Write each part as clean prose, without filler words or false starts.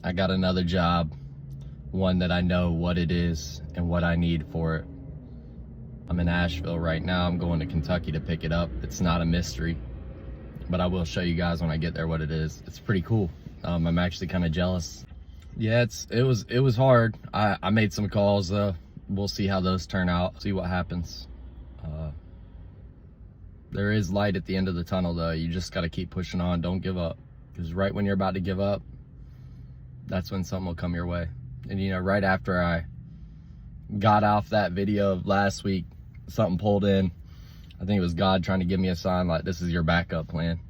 I got another job, one that I know what it is and what I need for it. I'm in Asheville right now. I'm going to Kentucky to pick it up. It's not a mystery, but I will show you guys when I get there what it is. It's pretty cool. I'm actually kind of jealous. Yeah, it was hard. I made some calls. We'll see how those turn out. See what happens. There is light at the end of the tunnel, though. You just got to keep pushing on. Don't give up, because right when you're about to give up, that's when something will come your way. And you know, right after I got off that video of last week, something pulled in. I think it was God trying to give me a sign like, this is your backup plan.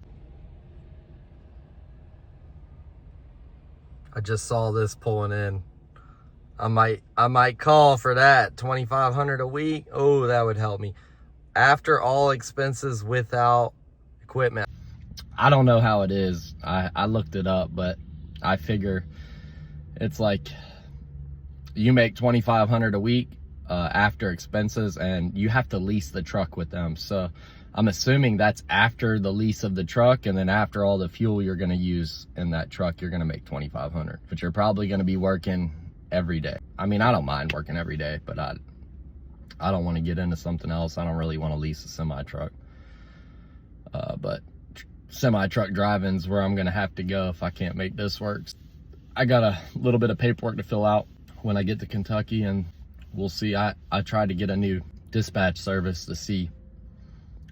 I just saw this pulling in. I might call for that. $2,500 a week. Oh, that would help me. After all expenses without equipment. I don't know how it is. I looked it up, but I figure it's like you make $2,500 a week after expenses, and you have to lease the truck with them. So I'm assuming that's after the lease of the truck, and then after all the fuel you're going to use in that truck, you're going to make $2,500. But you're probably going to be working every day. I mean, I don't mind working every day, but I don't want to get into something else. I don't really want to lease a semi truck. But semi truck driving's where I'm going to have to go if I can't make this work. I got a little bit of paperwork to fill out when I get to Kentucky, and we'll see. I tried to get a new dispatch service to see.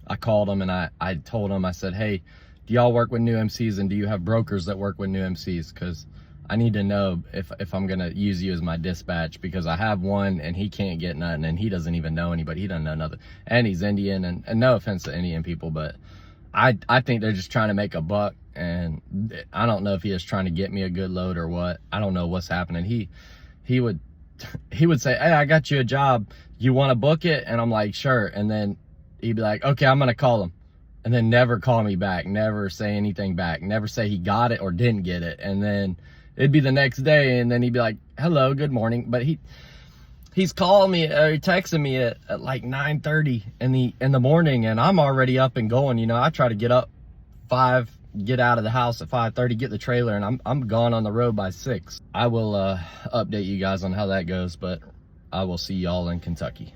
I called them and I told them, I said, hey, do y'all work with new MCs, and do you have brokers that work with new MCs? Because I need to know if I'm going to use you as my dispatch, because I have one and he can't get nothing, and he doesn't even know anybody. He doesn't know nothing. And he's Indian, and no offense to Indian people, but I think they're just trying to make a buck, and I don't know if he is trying to get me a good load or what. I don't know what's happening. He would say, hey, I got you a job. You want to book it? And I'm like, sure. And then he'd be like, okay, I'm going to call him. And then never call me back, never say anything back, never say he got it or didn't get it. And then it'd be the next day, and then he'd be like, hello, good morning. But he's calling me or texting me at like 9:30 in the morning, and I'm already up and going. You know, I try to get up 5, get out of the house at 5:30, get the trailer, and I'm gone on the road by 6. I will update you guys on how that goes, but I will see y'all in Kentucky.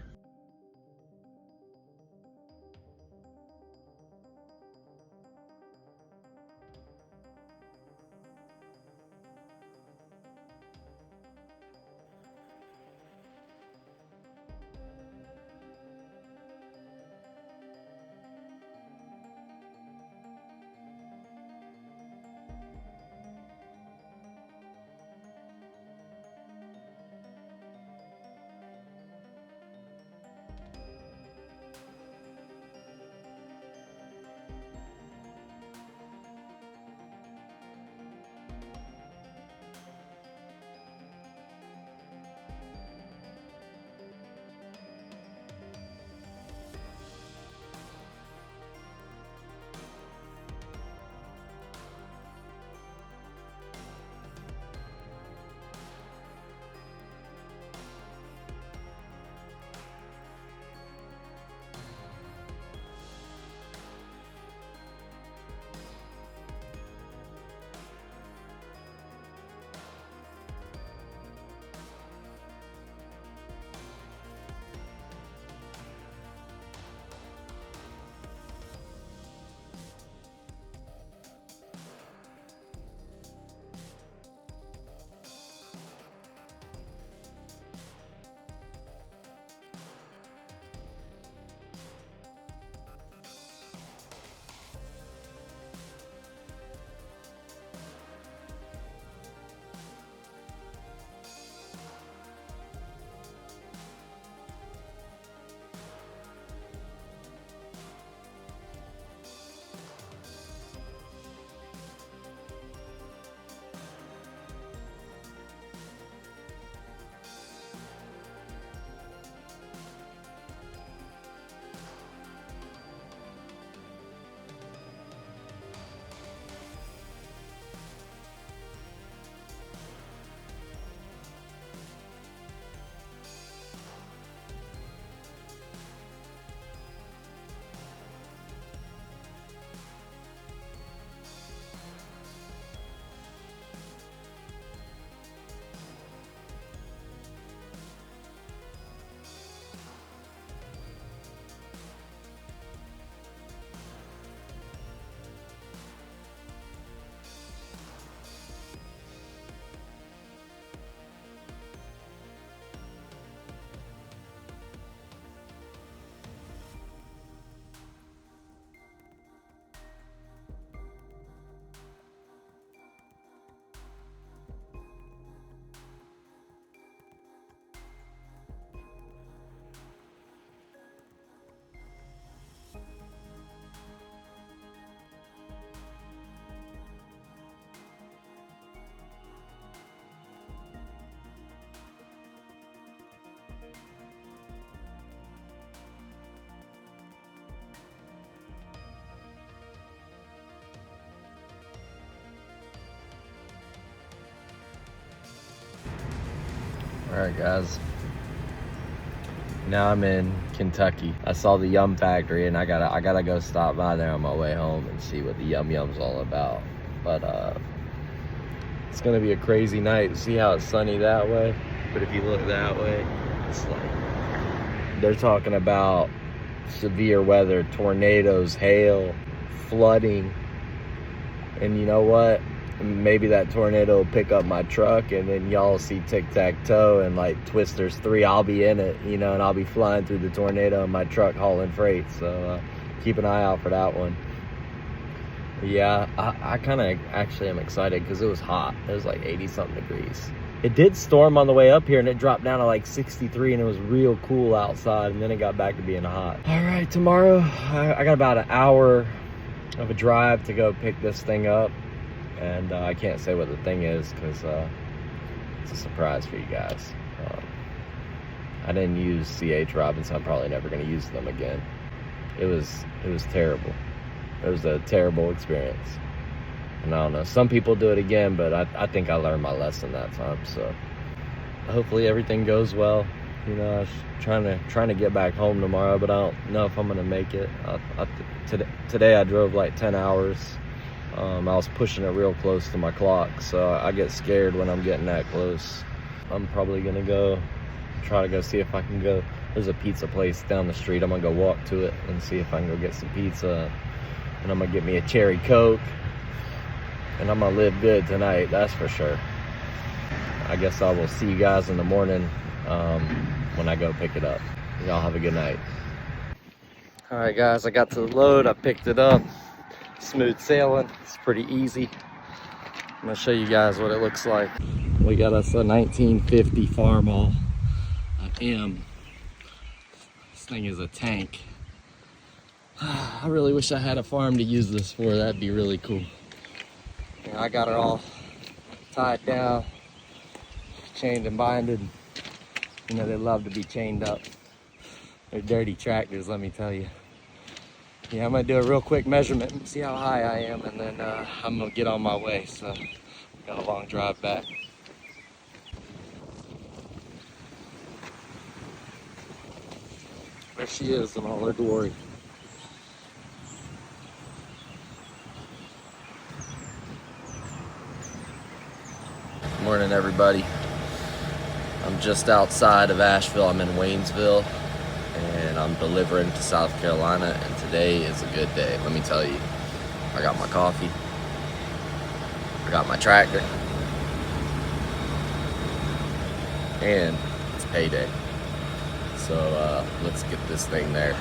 Alright guys, now I'm in Kentucky. I saw the Yum Factory and I gotta go stop by there on my way home and see what the Yum Yum's all about. But it's gonna be a crazy night. See how it's sunny that way? But if you look that way, it's like they're talking about severe weather, tornadoes, hail, flooding. And you know what? Maybe that tornado will pick up my truck and then y'all see Tic-Tac-Toe and like Twisters 3, I'll be in it, you know, and I'll be flying through the tornado in my truck hauling freight. So keep an eye out for that one. Yeah, I kind of actually am excited because it was hot. It was like 80 something degrees. It did storm on the way up here and it dropped down to like 63 and it was real cool outside, and then it got back to being hot. All right, tomorrow I got about an hour of a drive to go pick this thing up. And I can't say what the thing is because it's a surprise for you guys. I didn't use C.H. Robinson. I'm probably never going to use them again. It was terrible. It was a terrible experience. And I don't know, some people do it again, but I think I learned my lesson that time. So hopefully everything goes well. You know, I was trying to get back home tomorrow, but I don't know if I'm going to make it. Today I drove like 10 hours. I was pushing it real close to my clock, so I get scared when I'm getting that close. I'm probably gonna try to go see if I can go. There's a pizza place down the street. I'm gonna go walk to it and see if I can go get some pizza. And I'm gonna get me a cherry Coke. And I'm gonna live good tonight, that's for sure. I guess I will see you guys in the morning when I go pick it up. Y'all have a good night. All right, guys, I got to the load. I picked it up. Smooth sailing. It's pretty easy. I'm gonna show you guys what it looks like. We got us a 1950 Farmall, an M. This thing is a tank. I really wish I had a farm to use this for. That'd be really cool. Yeah, I got her all tied down, chained and binded. You know, they love to be chained up. They're dirty tractors, let me tell you. Yeah, I'm gonna do a real quick measurement and see how high I am, and then I'm gonna get on my way. So, got a long drive back. There she is in all her glory. Morning, everybody. I'm just outside of Asheville. I'm in Waynesville, and I'm delivering to South Carolina, and today is a good day, let me tell you. I got my coffee, I got my tractor, and it's payday. So let's get this thing there.